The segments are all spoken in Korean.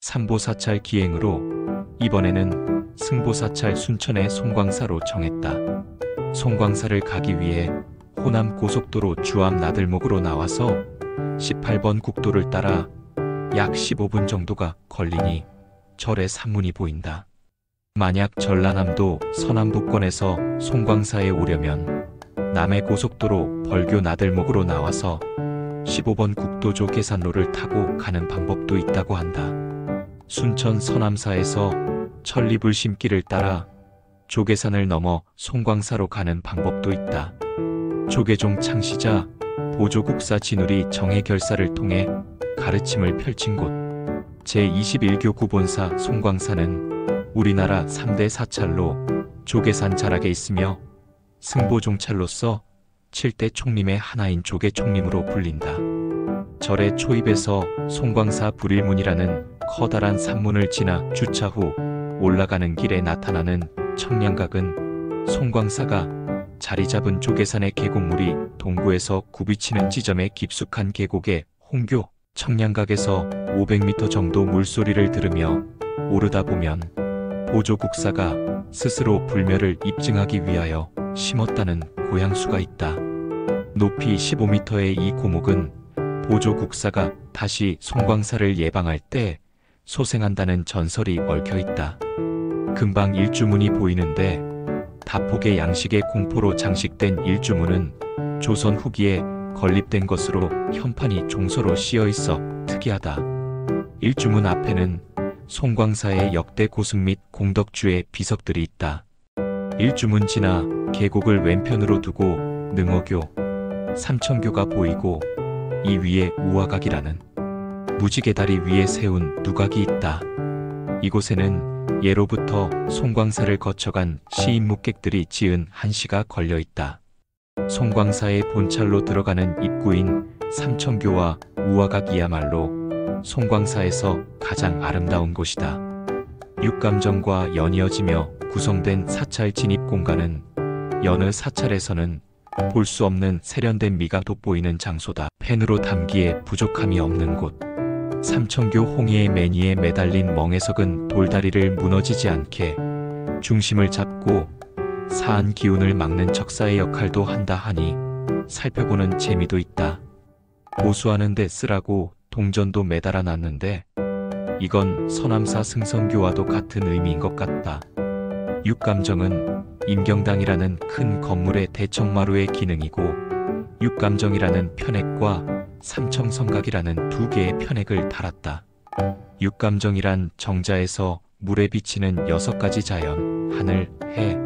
삼보사찰 기행으로 이번에는 승보사찰 순천의 송광사로 정했다. 송광사를 가기 위해 호남 고속도로 주암 나들목으로 나와서 18번 국도를 따라 약 15분 정도가 걸리니 절의 산문이 보인다. 만약 전라남도 서남부권에서 송광사에 오려면 남해 고속도로 벌교 나들목으로 나와서 15번 국도조 계산로를 타고 가는 방법도 있다고 한다. 순천 서남사에서 천리불심길을 따라 조계산을 넘어 송광사로 가는 방법도 있다. 조계종 창시자 보조국사 진울이 정해결사를 통해 가르침을 펼친 곳 제21교 구본사 송광사는 우리나라 3대 사찰로 조계산 자락에 있으며 승보종찰로서 7대 총림의 하나인 조계총림으로 불린다. 절의 초입에서 송광사 불일문이라는 커다란 산문을 지나 주차 후 올라가는 길에 나타나는 청량각은 송광사가 자리 잡은 조계산의 계곡물이 동구에서 굽이치는 지점의 깊숙한 계곡의 홍교 청량각에서 500m 정도 물소리를 들으며 오르다 보면 보조국사가 스스로 불멸을 입증하기 위하여 심었다는 고향수가 있다. 높이 15m의 이 고목은 보조국사가 다시 송광사를 예방할 때 소생한다는 전설이 얽혀있다. 금방 일주문이 보이는데 다폭의 양식의 공포로 장식된 일주문은 조선 후기에 건립된 것으로 현판이 종서로 씌어있어 특이하다. 일주문 앞에는 송광사의 역대 고승 및 공덕주의 비석들이 있다. 일주문 지나 계곡을 왼편으로 두고 능어교, 삼천교가 보이고 이 위에 우화각이라는 무지개다리 위에 세운 누각이 있다. 이곳에는 예로부터 송광사를 거쳐간 시인묵객들이 지은 한시가 걸려있다. 송광사의 본찰로 들어가는 입구인 삼천교와 우화각이야말로 송광사에서 가장 아름다운 곳이다. 육감정과 연이어지며 구성된 사찰 진입 공간은 여느 사찰에서는 볼 수 없는 세련된 미가 돋보이는 장소다. 펜으로 담기에 부족함이 없는 곳. 삼천교 홍해의 매니에 매달린 멍에석은 돌다리를 무너지지 않게 중심을 잡고 사한 기운을 막는 척사의 역할도 한다 하니 살펴보는 재미도 있다. 보수하는 데 쓰라고 동전도 매달아 놨는데 이건 서남사 승성교와도 같은 의미인 것 같다. 육감정은 임경당이라는 큰 건물의 대청마루의 기능이고 육감정이라는 편액과 삼청성각이라는 두 개의 편액을 달았다. 육감정이란 정자에서 물에 비치는 6가지 자연, 하늘, 해,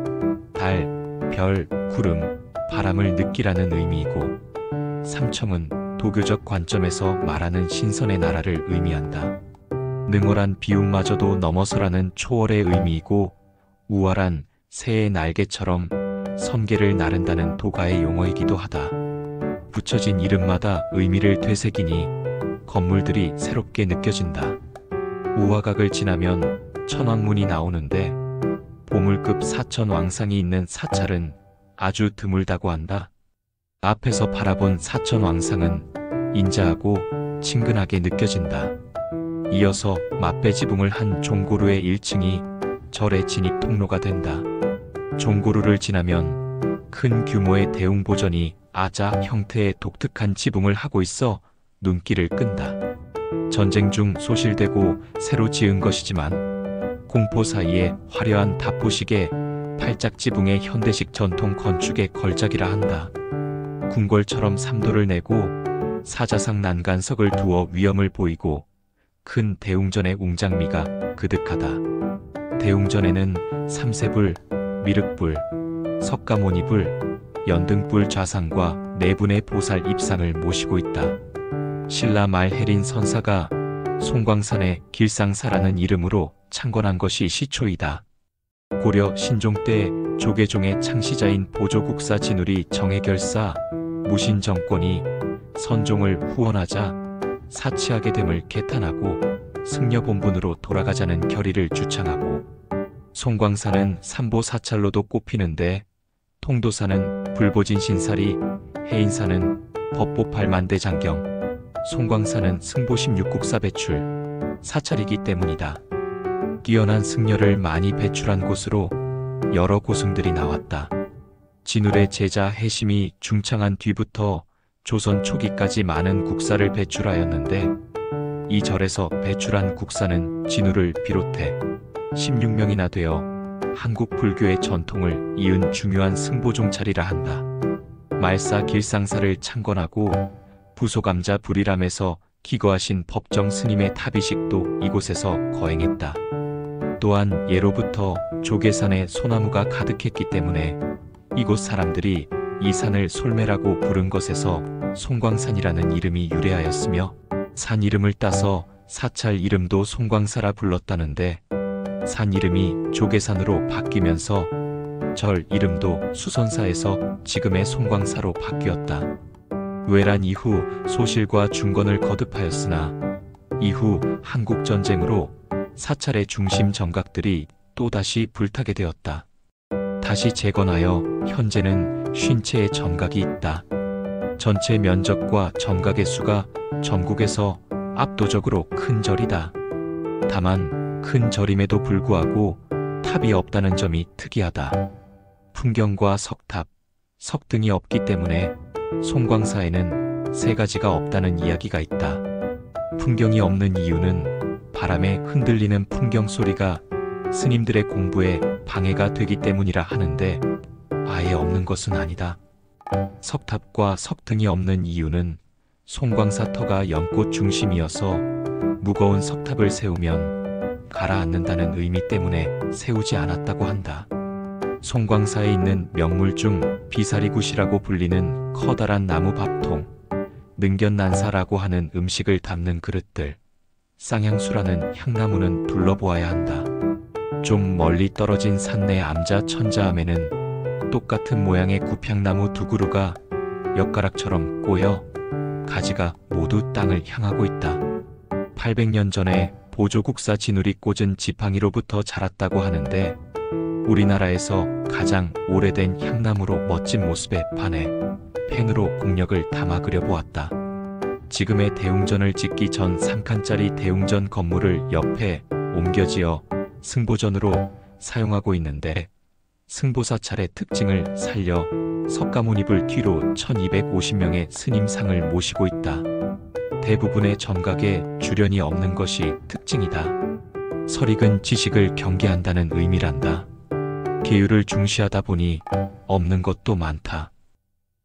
달, 별, 구름, 바람을 느끼라는 의미이고 삼청은 도교적 관점에서 말하는 신선의 나라를 의미한다. 능월한 비움마저도 넘어서라는 초월의 의미이고 우월한 새의 날개처럼 섬계를 나른다는 도가의 용어이기도 하다. 붙여진 이름마다 의미를 되새기니 건물들이 새롭게 느껴진다. 우화각을 지나면 천왕문이 나오는데 보물급 사천왕상이 있는 사찰은 아주 드물다고 한다. 앞에서 바라본 사천왕상은 인자하고 친근하게 느껴진다. 이어서 맛배지붕을 한 종고루의 1층이 절의 진입 통로가 된다. 종고루를 지나면 큰 규모의 대웅보전이 아자 형태의 독특한 지붕을 하고 있어 눈길을 끈다. 전쟁 중 소실되고 새로 지은 것이지만 공포 사이에 화려한 다포식의 팔짝 지붕의 현대식 전통 건축의 걸작이라 한다. 궁궐처럼 삼도를 내고 사자상 난간석을 두어 위엄을 보이고 큰 대웅전의 웅장미가 그득하다. 대웅전에는 삼세불, 미륵불, 석가모니불, 연등불 좌상과 4분의 보살 입상을 모시고 있다. 신라 말해린 선사가 송광산의 길상사라는 이름으로 창건한 것이 시초이다. 고려 신종 때 조계종의 창시자인 보조국사 진울이 정해결사 무신정권이 선종을 후원하자 사치하게 됨을 개탄하고 승려본분으로 돌아가자는 결의를 주창하고 송광사는 삼보사찰로도 꼽히는데 통도사는 불보진신사리, 해인사는 법보팔만대장경, 송광사는 승보십육국사 배출, 사찰이기 때문이다. 뛰어난 승려를 많이 배출한 곳으로 여러 고승들이 나왔다. 진울의 제자 해심이 중창한 뒤부터 조선 초기까지 많은 국사를 배출하였는데 이 절에서 배출한 국사는 진울을 비롯해 16명이나 되어 한국 불교의 전통을 이은 중요한 승보종찰이라 한다. 말사 길상사를 창건하고 부소감자 불이람에서 기거하신 법정 스님의 탑의식도 이곳에서 거행했다. 또한 예로부터 조계산에 소나무가 가득했기 때문에 이곳 사람들이 이 산을 솔매라고 부른 것에서 송광산이라는 이름이 유래하였으며 산 이름을 따서 사찰 이름도 송광사라 불렀다는데 산 이름이 조계산으로 바뀌면서 절 이름도 수선사에서 지금의 송광사로 바뀌었다. 외란 이후 소실과 중건을 거듭하였으나 이후 한국전쟁으로 사찰의 중심 정각들이 또다시 불타게 되었다. 다시 재건하여 현재는 50채의 정각이 있다. 전체 면적과 정각의 수가 전국에서 압도적으로 큰 절이다. 다만 큰 절임에도 불구하고 탑이 없다는 점이 특이하다. 풍경과 석탑, 석등이 없기 때문에 송광사에는 세 가지가 없다는 이야기가 있다. 풍경이 없는 이유는 바람에 흔들리는 풍경 소리가 스님들의 공부에 방해가 되기 때문이라 하는데 아예 없는 것은 아니다. 석탑과 석등이 없는 이유는 송광사 터가 연꽃 중심이어서 무거운 석탑을 세우면 가라앉는다는 의미 때문에 세우지 않았다고 한다. 송광사에 있는 명물 중 비사리굿이라고 불리는 커다란 나무 밥통, 능견난사라고 하는 음식을 담는 그릇들, 쌍향수라는 향나무는 둘러보아야 한다. 좀 멀리 떨어진 산내 암자 천자암에는 똑같은 모양의 구평나무 두 그루가 엿가락처럼 꼬여 가지가 모두 땅을 향하고 있다. 800년 전에 보조국사 진울이 꽂은 지팡이로부터 자랐다고 하는데 우리나라에서 가장 오래된 향나무로 멋진 모습에 반해 펜으로 공력을 담아 그려보았다. 지금의 대웅전을 짓기 전 3칸짜리 대웅전 건물을 옆에 옮겨지어 승보전으로 사용하고 있는데 승보사찰의 특징을 살려 석가모니불 뒤로 1250명의 스님상을 모시고 있다. 대부분의 정각에 주련이 없는 것이 특징이다. 설익은 지식을 경계한다는 의미란다. 계율을 중시하다 보니 없는 것도 많다.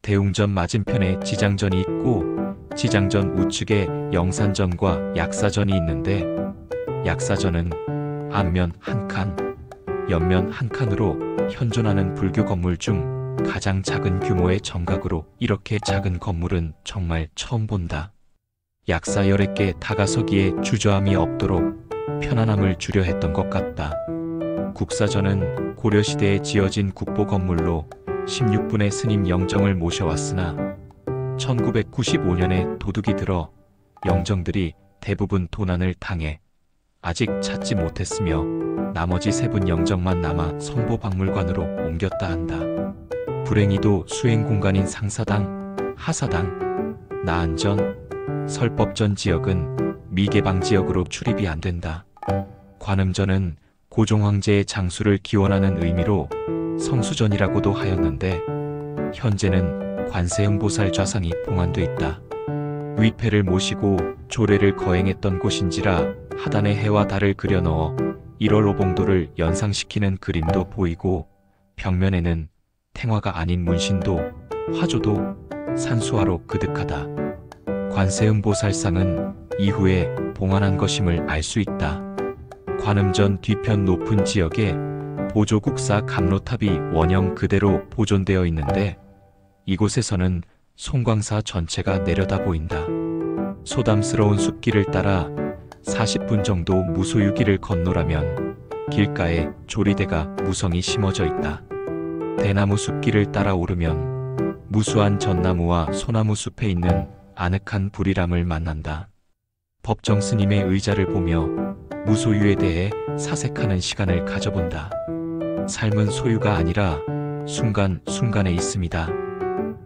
대웅전 맞은편에 지장전이 있고 지장전 우측에 영산전과 약사전이 있는데 약사전은 앞면 한 칸, 옆면 한 칸으로 현존하는 불교 건물 중 가장 작은 규모의 정각으로 이렇게 작은 건물은 정말 처음 본다. 약사 10개 다가서기에 주저함이 없도록 편안함을 주려 했던 것 같다. 국사전은 고려시대에 지어진 국보 건물로 16분의 스님 영정을 모셔왔으나 1995년에 도둑이 들어 영정들이 대부분 도난을 당해 아직 찾지 못했으며 나머지 3분 영정만 남아 성보박물관으로 옮겼다 한다. 불행히도 수행 공간인 상사당, 하사당, 나안전, 설법전 지역은 미개방 지역으로 출입이 안 된다. 관음전은 고종황제의 장수를 기원하는 의미로 성수전이라고도 하였는데 현재는 관세음보살 좌상이 봉안돼 있다. 위패를 모시고 조례를 거행했던 곳인지라 하단에 해와 달을 그려 넣어 1월 오봉도를 연상시키는 그림도 보이고 벽면에는 탱화가 아닌 문신도 화조도 산수화로 그득하다. 관세음보살상은 이후에 봉안한 것임을 알 수 있다. 관음전 뒤편 높은 지역에 보조국사 감로탑이 원형 그대로 보존되어 있는데 이곳에서는 송광사 전체가 내려다 보인다. 소담스러운 숲길을 따라 40분 정도 무소유길을 건너라면 길가에 조리대가 무성히 심어져 있다. 대나무 숲길을 따라 오르면 무수한 전나무와 소나무 숲에 있는 아늑한 불이람을 만난다. 법정 스님의 의자를 보며 무소유에 대해 사색하는 시간을 가져본다. 삶은 소유가 아니라 순간순간에 있습니다.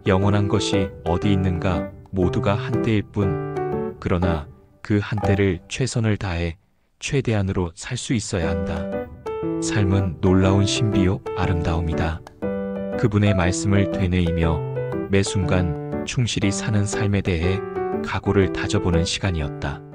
영원한 것이 어디 있는가 모두가 한때일 뿐 그러나 그 한때를 최선을 다해 최대한으로 살 수 있어야 한다. 삶은 놀라운 신비요 아름다움이다. 그분의 말씀을 되뇌이며 매 순간 충실히 사는 삶에 대해 각오를 다져보는 시간이었다.